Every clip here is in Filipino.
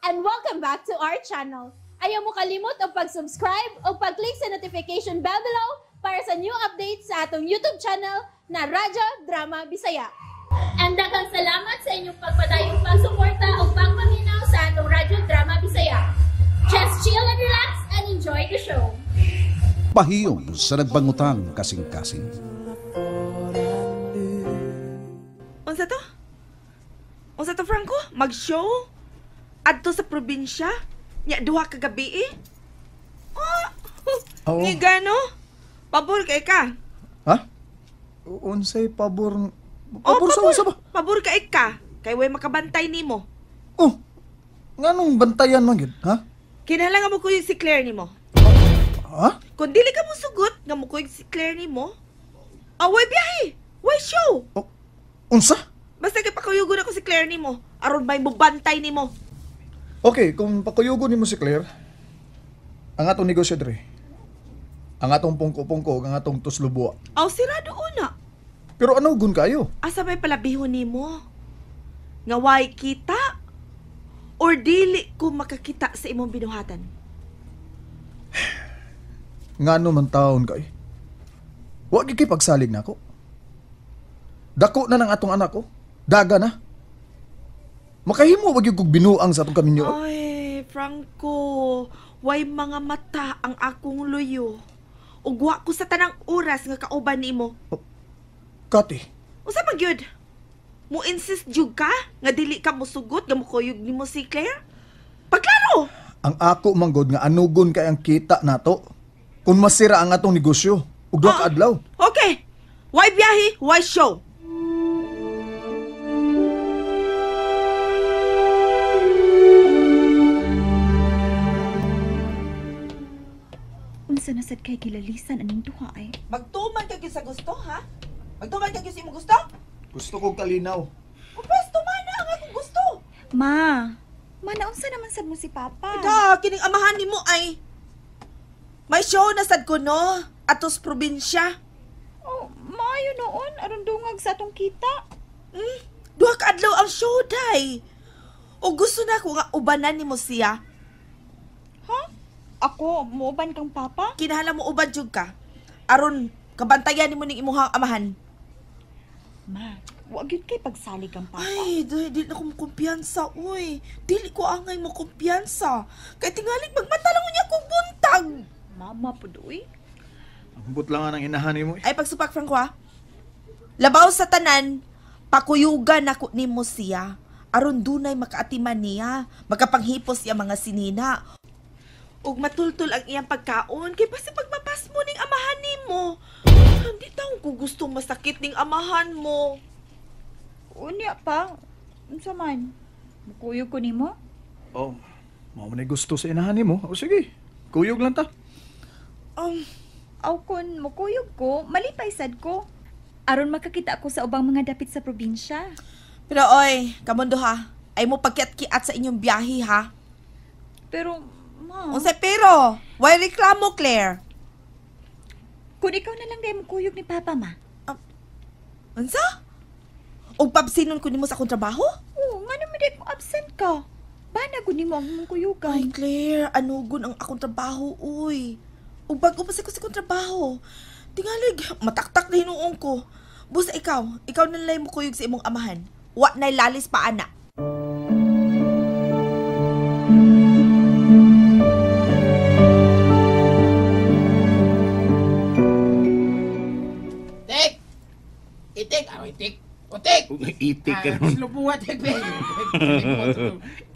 and welcome back to our channel. Ayaw mo kalimot o pag-subscribe o pag-click sa notification bell below para sa new updates sa atong YouTube channel na Radyo Drama Bisaya. And daghang salamat sa inyong pagpadayong pagsuporta o pagpaminaw sa atong Radyo Drama Bisaya. Just chill and relax and enjoy the show. Pahiyom sa nagbangutang kasing-kasing. Unsa to? Unsa to, Franco? Mag-show? Adto sa probinsya? Nya duha ka gabi eh? Oo. Ni gano? Pabor kay ka? Ha? Unsay pabor? Pabor sa unsa ba? Pabor kay ka. Kay way makabantay nimo. Oh, nganong bantayan man gid, ha? Kinahanglan mo kuyog si Claire nimo. Ha? Kung dili ka mo sugot nga mo kuyog si Claire nimo, way biyahe. Way show. Oh, unsa? Basta kay pakuyugon ako si Claire nimo, aron may mubantay nimo. Okay, kung pakuyugon nimo si Claire, ang atong negosyo dre. Ang atong pungko-pungko, ang atong tuslubwa. Sirado una. Pero ano gun kayo? Asa may palabihon nimo? Nga way kita? Or dili ko makakita sa imong binuhatan? Ngano man taon kay? Wa gyud kay pagsalig nako. Dako na ng atong anak ko. Daga na. Makahimo ba gyud kog binuang sa atong kaminyo? Ay, Franco, way mga mata ang akong luyo. Ugwa ko sa tanang oras nga kauban nimo. Kati, Usa man gyud? Mo insist jud ka nga dili ka mosugot nga mokuyog nimo si Claire? Pagklaro. ang ako manggod nga anugon kay ang kita nato. Kung masira ang atong negosyo, ug duha ka adlaw. Okay. Why biyahe? Why show? Unsa na sad kay kilalisan aning duha ay? Magtuman ka gyud sa gusto, ha? Magtuman ka gyud sa imong gusto? Gusto kong kalinaw. Upes tuman na ang akong gusto. Ma, naunsa naman sad mo si Papa? Da, kining amahan nimo ay may show na sad ko no, atos probinsya. Oh, maayo noon aron dungag sa atong kita. Duha ka adlaw ang show day. O gusto na ko nga ubanan nimo siya. Ha? Ako muuban kang Papa? Kinahanglan mo uban jud ka. Aron kabantayan nimo ning imong amahan. Ma, wa gyud kay pagsalig kang Papa. Ay, dili na ko kumpiyansa, uy. Dili ko angay mo kumpiyansa. Kay tingalig magmatalang niya kong buntag. Mama pud uy. Ambot lang ang inahan mo. Ay, pagsupak, Franco, ha? Labaw sa tanan, pakuyugan ako nimo siya. Aron dunay makaatiman niya, makapanghipos siya mga sinina. Ug matultol ang iyang pagkaon, kay basta pagmapas mo ning amahan nimo. Hindi taong ko gustong masakit ning amahan mo. Unya pa. Unsa man? Mukuyog ko nimo? Oh, mao man gusto sa inahan mo. O sige, kuyog lang ta. Aw kun mukuyog ko, malipay sad ko. Aron makakita ako sa ubang mga dapit sa probinsya. Pero oy, kamundo ha, ay mo pagkiat-kiat sa inyong biyahe ha. Pero ma, Unsay pero? Why reklamo, Claire? kun ikaw na lang day mukuyog ni Papa, ma. Unsa? Og pabsinon ko nimo sa akong trabaho? Oo, nga naman di mo absent ka. Bana ko nimo ang mong kuyugan. Ay, Claire, anugon ang akong trabaho, uy. Ug bago pa sa akong trabaho. Tingalig, mataktak na hinuong ko. Busa ikaw na lang mo kuyog sa imong amahan. Wa na'y lalis pa, ana. Itik! Itik! Otik! Itik ka ron. Slubuhat,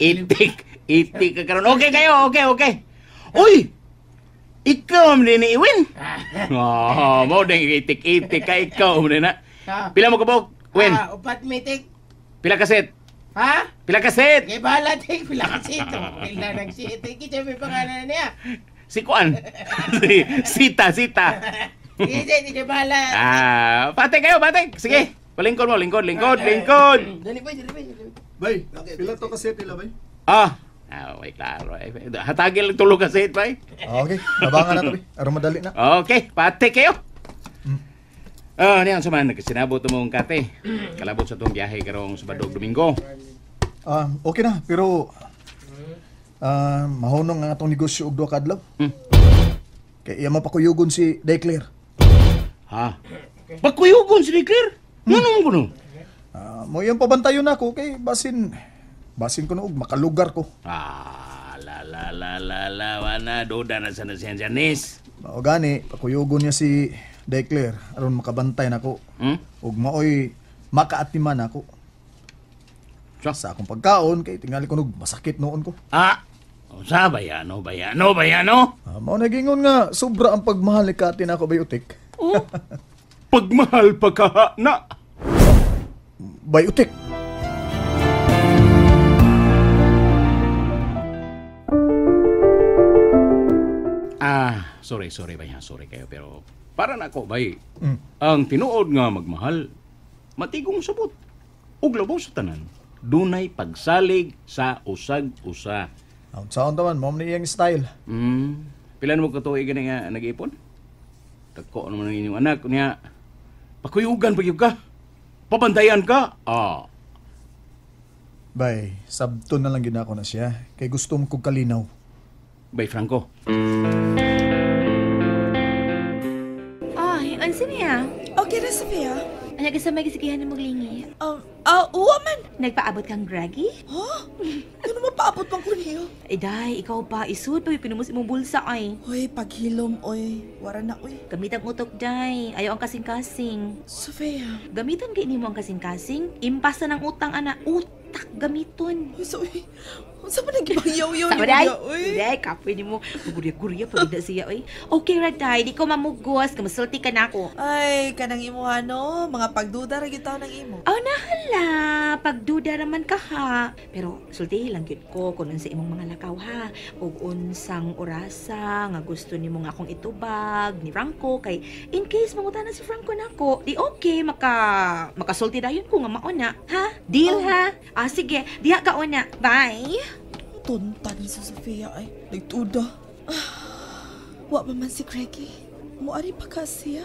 Itik! Itik ka ron. Okay kayo, okay. Uy! Ikaw mo din iwin. Mau din itik ka ikaw mo din na. Pila mo kabog, Win? Upat may Itik. Pila kaset? Ha? Pila kaset? Kaya bahala, Itik. Pila kasi ito. Pila nang si Itik. Kita may pangalan niya. Si Kuan. Sita. Hindi bahala. Pate kayo. Sige. Palingkod mo, lingkod. Dali ba? Bay, pila to kasi tila bay? May klaro. Hatagil tulog kaset, bay. Okay, abangan na to bay. Aron madali na. Okay, pate kayo. Niyan suman, nagsinabot mong kate. Kalabot sa itong biyahe karong Sabado Domingo. Okay na, pero Mahunong ang atong negosyo og duha kadlaw. Kay iya mapakuyugon si Declare. Ha? Pagkuyugon si Declare? Ganun ko no? Mo yung pabantayon ako kay basin ko na og makalugar ko. Wana, duda na sa nasensyanis. Mao gani, pakuyugon niya si Declare aron makabantay nako. Ug maoy makaatiman ako. Sa akong pagkaon kay tingali ko nog masakit noon ko. Sa bayano? Mao nagingon nga sobra ang pagmahal ni Kati na ako Bayotik. Pagmahal pagka na. Bayotik. Sorry baya, sorry kayo pero para na ako bay. Ang tinuod nga magmahal matigong sabot. Ug labaw sa tanan, dunay pagsalig sa usag-usa. Ang sound naman, mom na iyang style. Pila mo katuig gani nga nag-ipon? Dagko naman ang inyong anak niya. Pakuyugan pa ka. Pabantayan ka. Bay, sabton na lang ginako na siya. Kay gusto mo kong kalinaw. Bay Franco. Ay, ano niya? Okay na, Sophia. Ano ka sa may kisikihan na maglingi? Woman. Nagpaabot kang graggy? Ano mapaabot pang ko niyo? Day, ikaw pa, isud pa, pinumos imong bulsa ay. Hoy, paghilom, oy. Wara na, oy. Gamit ang utok, day. Ayaw ang kasing-kasing. Sophia. Gamiton kay nimo ang kasing-kasing. Impasa ng utang, ana. Utak, gamiton. Uy, so, oy. Unsa man nagibangyaw-yaw Sama, day. oy. Day, kapoy nimo. Gurya-gurya, pagida siya, oy. Okay, ra, day. Di ko mamugos. Kamasulti ka na ako. Ay, kanang imuha, no? Mga pagduda ra gyud taw ng imo. Nahala. Pagduda raman ka, ha. Pero, sulti lang yun ko kung sa imong mga lakaw, ha. Ug unsang orasa nga gusto nimo nga akong itubag ni Franco kay in case mangutana si Franco nako, di okay makasulti dayon ko nga mauna, ha? Deal, ha? Sige, diha ka una. Bye. Tunta ni sa Sophia ay nagtuda. Wa pa man si Greggy. Muari pa ka siya.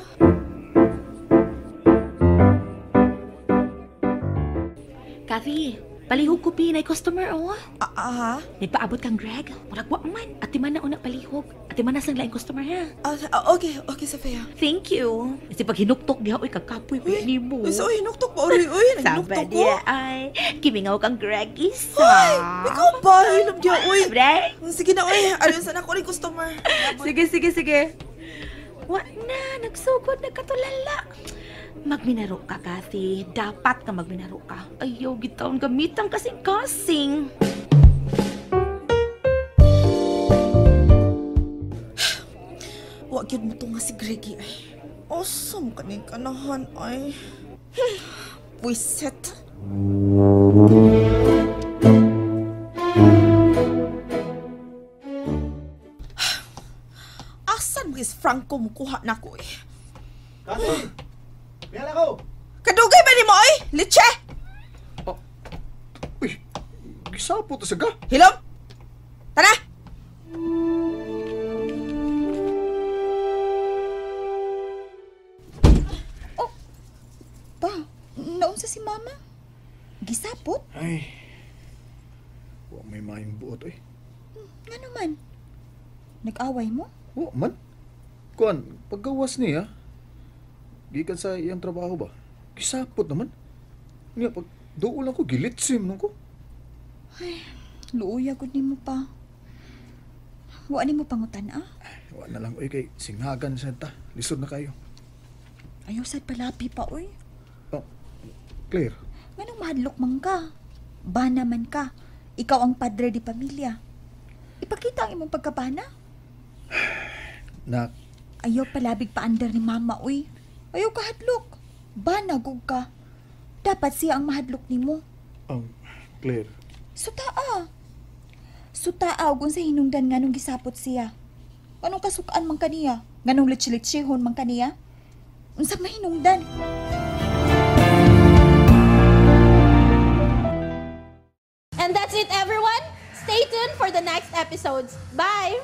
Kathy, palihog ko pinay customer, Nagpaabot kang Greg. Muragwa man. Ati man na una palihog. Ati man na sang laing customer, ha? Okay, Sophia. Thank you. Kasi pag hinuktok diha, oy, kakapoy ko ni mo. Uy, so, hinuktok pa uri, uy. Saba Hinuktok ko. diya, ay. Kimingaw kang Greg, isa. Ay, ikaw ba? Hilom diya, uy. Bre? Sige na, uy. Ayon sa ako ni customer. Sige. Wa na, nagsugod na katulala. Magminaro ka, Kathy. Dapat ka magminaro ka. Ayaw, gitaon gamitang kasing-kasing. Wag yun mo to nga si Greggy ay. Awesome kaning kanahan ay. Puiset. Asan mo is Franco mo kuha na ko eh. Kasi, yan ako. Kadugay ba ni mo ay? Leche! Uy, gisapo to sa ga. Hilom! Tara! Naunsa si Mama? Gisapot? Ay, wa may maayong buot eh. Nga naman. Nag-away mo? Wa man. Kuan, paggawas niya, gikan sa iyang trabaho ba? Gisapot naman. Nga, pag doon lang ko, gilitsim nung ko. Ay, luuya gud nimo pa. Wa nimo pangutan, Wa na lang, oy, kay singhagan sa ta. Lisod na kayo. Ayaw sad palapi pa, oy. Claire. Nganong mahadlok man ka? Bana man ka. Ikaw ang padre di pamilya. Ipakita ang imong pagkabana. Nak, Ayaw palabig pa under ni Mama, uy. Ayaw kahadlok. Bana gug ka. Dapat siya ang mahadlok nimo. Claire. Sutaa. Sutaa kung sa hinungdan nganong gisapot siya. Anong kasukaan man kaniya? Nganong litsi-litsihon man kaniya? Unsa mahinungdan? And that's it, everyone. Stay tuned for the next episodes. Bye!